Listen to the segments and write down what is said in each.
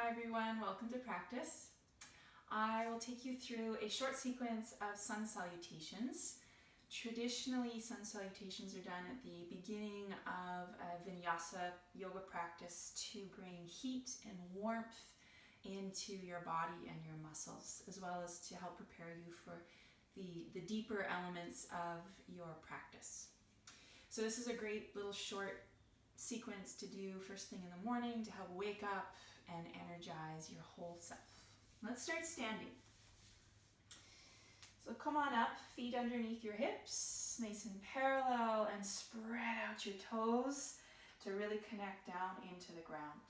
Hi everyone, welcome to practice. I will take you through a short sequence of sun salutations. Traditionally, sun salutations are done at the beginning of a vinyasa yoga practice to bring heat and warmth into your body and your muscles, as well as to help prepare you for the deeper elements of your practice. So this is a great little short sequence to do first thing in the morning to help wake up and energize your whole self. Let's start standing. So come on up, feet underneath your hips, nice and parallel, and spread out your toes to really connect down into the ground.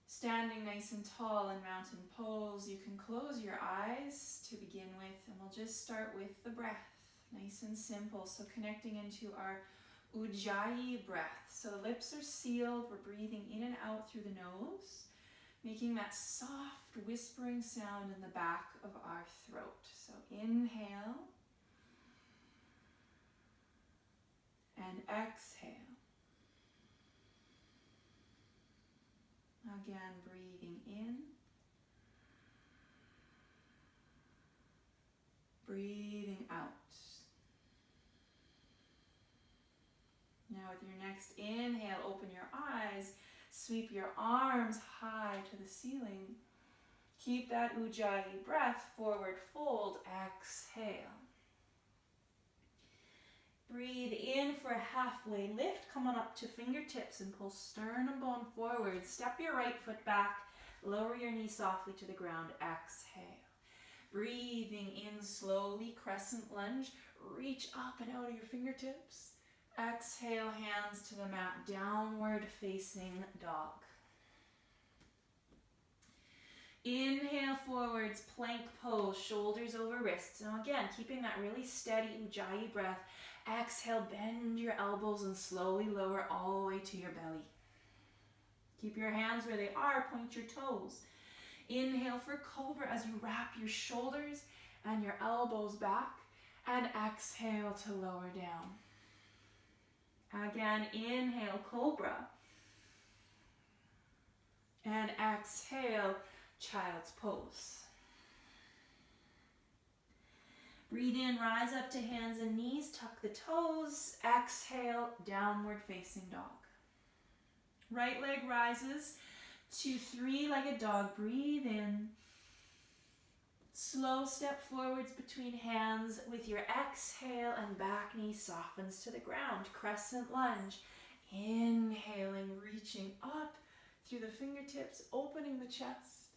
Standing nice and tall in mountain pose, you can close your eyes to begin with, and we'll just start with the breath, nice and simple. So connecting into our Ujjayi breath. So lips are sealed, we're breathing in and out through the nose, making that soft whispering sound in the back of our throat. So inhale and exhale. Again, breathing in, breathing out. Now with your next inhale, open your eyes, sweep your arms high to the ceiling. Keep that Ujjayi breath, forward fold, exhale. Breathe in for a halfway lift, come on up to fingertips and pull sternum bone forward. Step your right foot back, lower your knee softly to the ground, exhale. Breathing in slowly, crescent lunge, reach up and out of your fingertips. Exhale, hands to the mat, downward facing dog. Inhale forwards, plank pose, shoulders over wrists. Now again, keeping that really steady Ujjayi breath. Exhale, bend your elbows and slowly lower all the way to your belly. Keep your hands where they are, point your toes. Inhale for cobra as you wrap your shoulders and your elbows back, and exhale to lower down. Again, inhale, cobra. And exhale, child's pose. Breathe in, rise up to hands and knees, tuck the toes. Exhale, downward facing dog. Right leg rises to three-legged dog. Breathe in. Slow step forwards between hands with your exhale, and back knee softens to the ground. Crescent lunge. Inhaling, reaching up through the fingertips, opening the chest.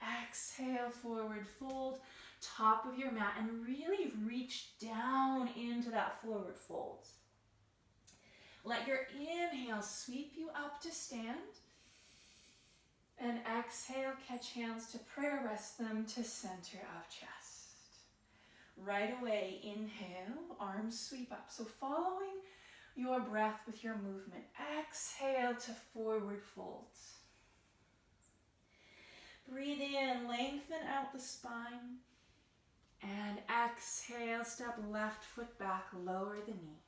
Exhale, forward fold, top of your mat, and really reach down into that forward fold. Let your inhale sweep you up to stand. And exhale, catch hands to prayer, rest them to center of chest. Right away, inhale, arms sweep up. So following your breath with your movement, exhale to forward folds. Breathe in, lengthen out the spine. And exhale, step left foot back, lower the knee.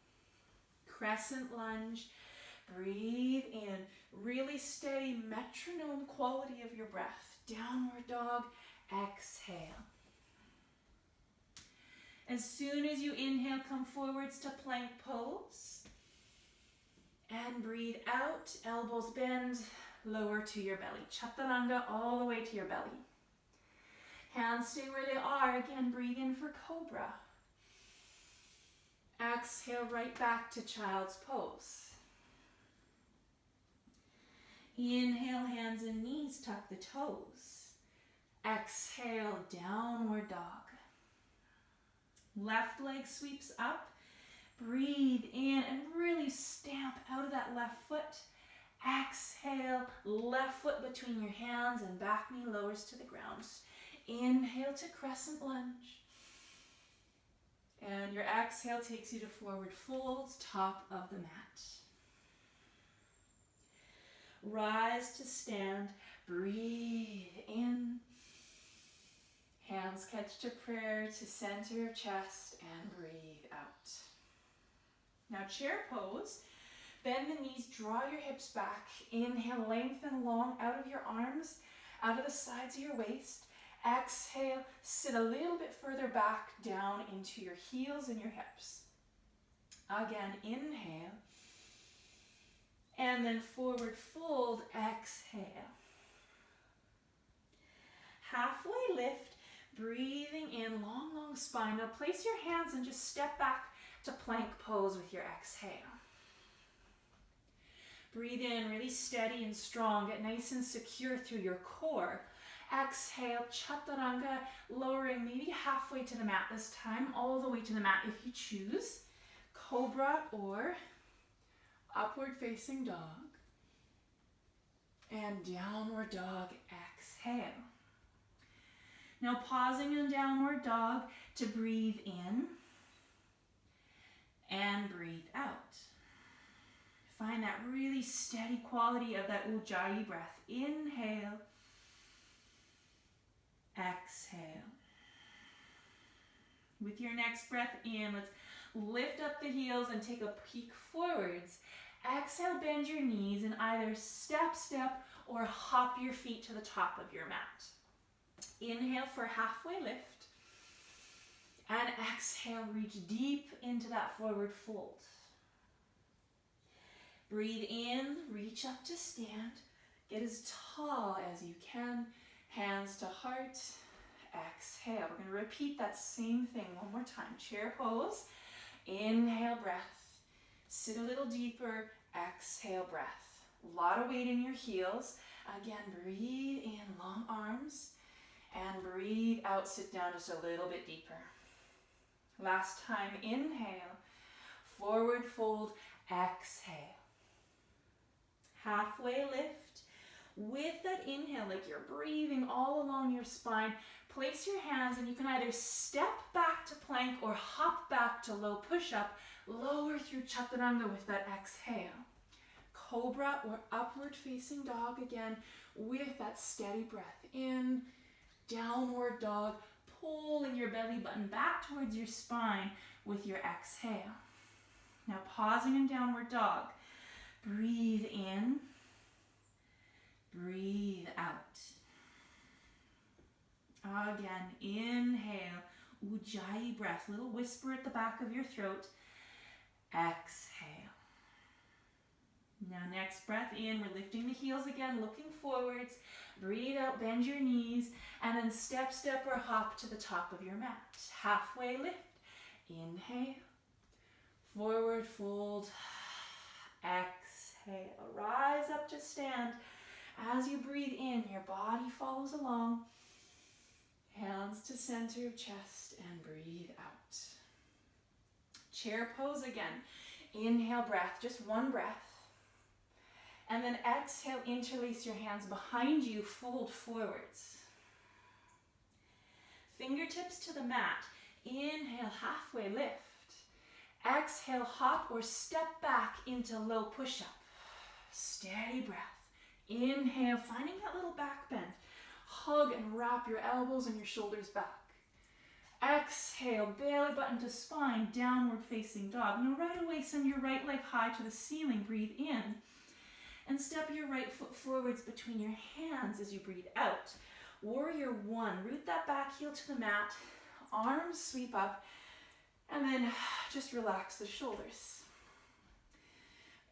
Crescent lunge. Breathe in, really steady metronome quality of your breath. Downward dog, exhale. As soon as you inhale, come forwards to plank pose. And breathe out, elbows bend, lower to your belly. Chaturanga all the way to your belly. Hands stay where they are. Again, breathe in for cobra. Exhale, right back to child's pose. Inhale, hands and knees, tuck the toes. Exhale, downward dog. Left leg sweeps up. Breathe in and really stamp out of that left foot. Exhale, left foot between your hands and back knee lowers to the ground. Inhale to crescent lunge. And your exhale takes you to forward folds, top of the mat. Rise to stand, breathe in. Hands catch to prayer to center of chest, and breathe out. Now chair pose. Bend the knees, draw your hips back. Inhale, lengthen long out of your arms, out of the sides of your waist. Exhale, sit a little bit further back down into your heels and your hips. Again, inhale. And then forward fold, exhale. Halfway lift, breathing in, long, long spine. Now place your hands and just step back to plank pose with your exhale. Breathe in, really steady and strong. Get nice and secure through your core. Exhale, chaturanga, lowering maybe halfway to the mat this time, all the way to the mat if you choose. Cobra or upward facing dog. And downward dog, exhale. Now pausing in downward dog to breathe in and breathe out. Find that really steady quality of that ujjayi breath. Inhale, exhale. With your next breath in, let's lift up the heels and take a peek forwards. Exhale, bend your knees and either step, or hop your feet to the top of your mat. Inhale for halfway lift. And exhale, reach deep into that forward fold. Breathe in, reach up to stand. Get as tall as you can. Hands to heart. Exhale. We're going to repeat that same thing one more time. Chair pose. Inhale, breath. Sit a little deeper. Exhale, breath. A lot of weight in your heels. Again, breathe in, long arms. And breathe out, sit down just a little bit deeper. Last time, inhale. Forward fold. Exhale. Halfway lift. With that inhale, like you're breathing all along your spine, place your hands and you can either step back to plank or hop back to low push-up. Lower through chaturanga with that exhale. Cobra or upward facing dog again with that steady breath in. Downward dog, pulling your belly button back towards your spine with your exhale. Now pausing in downward dog. Breathe in. Breathe out. Again, inhale, ujjayi breath, little whisper at the back of your throat. Exhale. Now next breath in, we're lifting the heels again, looking forwards. Breathe out, bend your knees, and then step, or hop to the top of your mat. Halfway lift. Inhale. Forward fold. Exhale. Rise up to stand. As you breathe in, your body follows along. Hands to center of chest and breathe out. Chair pose again. Inhale, breath, just one breath. And then exhale, interlace your hands behind you, fold forwards. Fingertips to the mat. Inhale, halfway lift. Exhale, hop or step back into low push-up. Steady breath. Inhale, finding that little back bend. Hug and wrap your elbows and your shoulders back. Exhale, belly button to spine, downward facing dog. Now right away, send your right leg high to the ceiling. Breathe in. And step your right foot forwards between your hands as you breathe out. Warrior one, root that back heel to the mat. Arms sweep up. And then just relax the shoulders.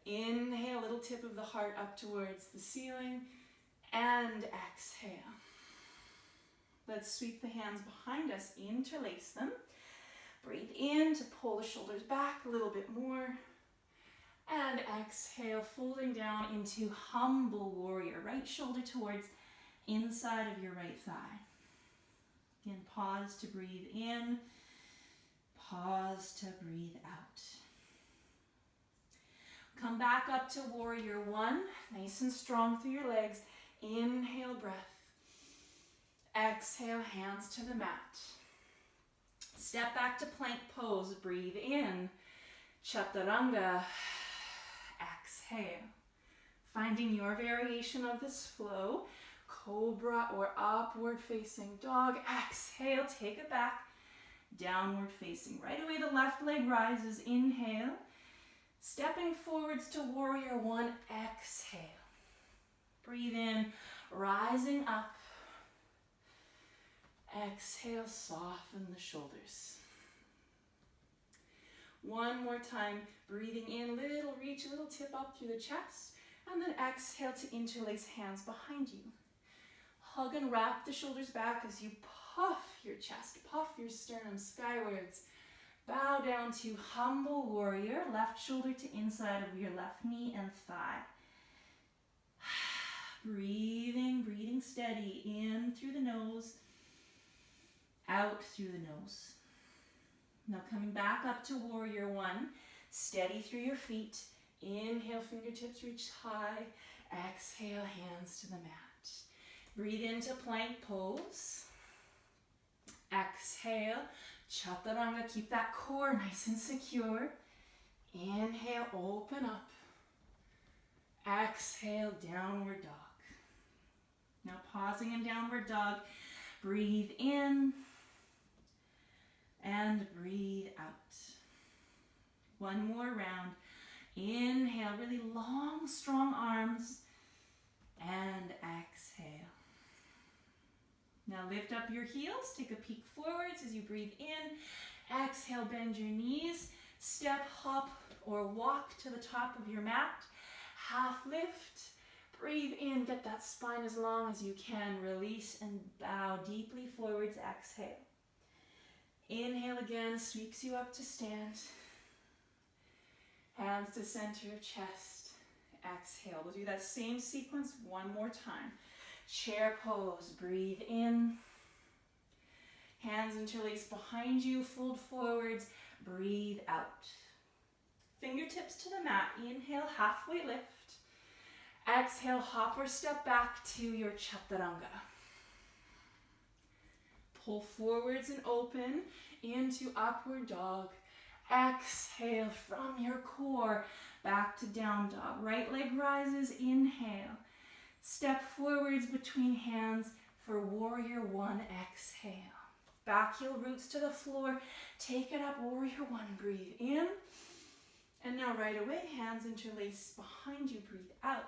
Inhale, little tip of the heart up towards the ceiling. And exhale. Let's sweep the hands behind us, interlace them. Breathe in to pull the shoulders back a little bit more. And exhale, folding down into humble warrior. Right shoulder towards inside of your right thigh. Again, pause to breathe in. Pause to breathe out. Come back up to warrior one. Nice and strong through your legs. Inhale, breath. Exhale, hands to the mat. Step back to plank pose. Breathe in. Chaturanga. Exhale. Finding your variation of this flow. Cobra or upward facing dog. Exhale, take it back. Downward facing. Right away the left leg rises. Inhale. Stepping forwards to warrior one, exhale. Breathe in, rising up. Exhale, soften the shoulders. One more time, breathing in, little reach, little tip up through the chest, and then exhale to interlace hands behind you. Hug and wrap the shoulders back as you puff your chest, puff your sternum skywards. Bow down to humble warrior, left shoulder to inside of your left knee and thigh. Breathing, breathing steady, in through the nose, out through the nose. Now coming back up to warrior one, steady through your feet. Inhale, fingertips reach high. Exhale, hands to the mat. Breathe into plank pose. Exhale, chaturanga, keep that core nice and secure. Inhale, open up. Exhale, downward dog. Now pausing in downward dog, breathe in and breathe out. One more round. Inhale, really long, strong arms, and exhale. Now lift up your heels, take a peek forwards as you breathe in. Exhale, bend your knees, step, hop, or walk to the top of your mat. Half lift, breathe in, get that spine as long as you can. Release and bow deeply forwards, exhale. Inhale again, sweeps you up to stand. Hands to center of chest. Exhale. We'll do that same sequence one more time. Chair pose. Breathe in. Hands interlace behind you. Fold forwards. Breathe out. Fingertips to the mat. Inhale, halfway lift. Exhale, hop or step back to your chaturanga. Pull forwards and open into upward dog. Exhale from your core back to down dog. Right leg rises, inhale. Step forwards between hands for warrior one, exhale. Back heel roots to the floor, take it up, warrior one, breathe in. And now right away, hands interlace behind you, breathe out.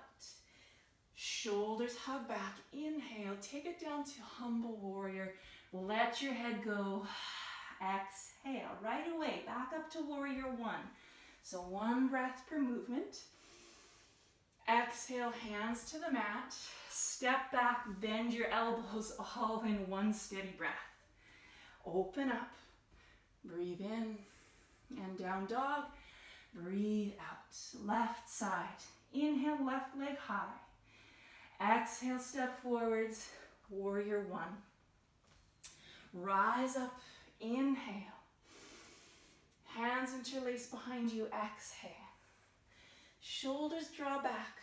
Shoulders hug back, inhale, take it down to humble warrior. Let your head go. Exhale, right away, back up to warrior one. So one breath per movement. Exhale, hands to the mat. Step back, bend your elbows all in one steady breath. Open up, breathe in, and down dog. Breathe out, left side. Inhale, left leg high. Exhale, step forwards, warrior one. Rise up, inhale. Hands interlace behind you, exhale. Shoulders draw back,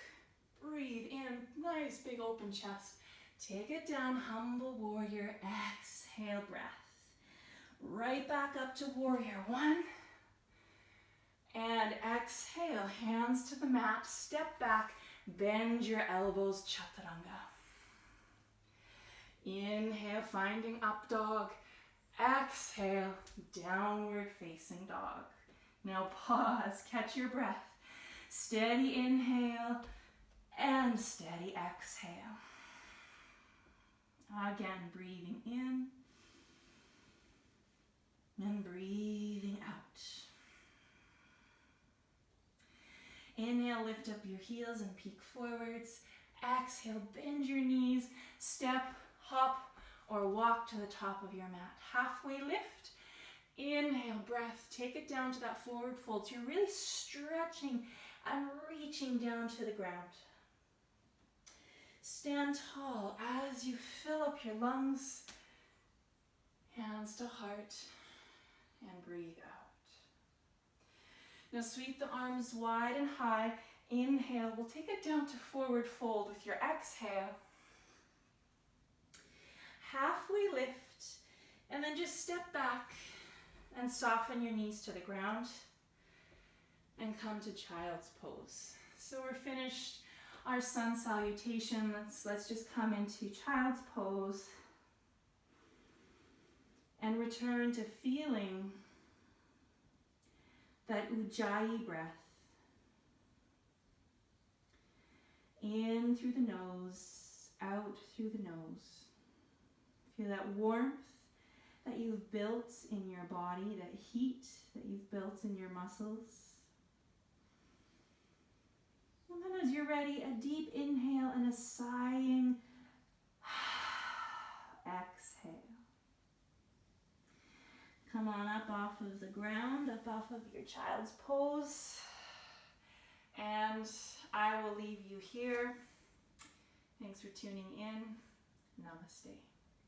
breathe in, nice big open chest. Take it down, humble warrior, exhale, breath. Right back up to warrior one. And exhale, hands to the mat, step back, bend your elbows, chaturanga. Inhale, finding up dog. Exhale, downward facing dog. Now pause, catch your breath. Steady inhale and steady exhale. Again, breathing in and breathing out. Inhale, lift up your heels and peek forwards. Exhale, bend your knees, step, hop, or walk to the top of your mat. Halfway lift. Inhale, breath, take it down to that forward fold. So you're really stretching and reaching down to the ground. Stand tall as you fill up your lungs. Hands to heart and breathe out. Now sweep the arms wide and high. Inhale, we'll take it down to forward fold with your exhale. Halfway lift, and then just step back and soften your knees to the ground and come to child's pose. So we're finished our sun salutation. Let's just come into child's pose and return to feeling that ujjayi breath In through the nose, out through the nose. Feel that warmth that you've built in your body, that heat that you've built in your muscles. And then as you're ready, a deep inhale and a sighing exhale. Come on up off of the ground, up off of your child's pose. And I will leave you here. Thanks for tuning in. Namaste.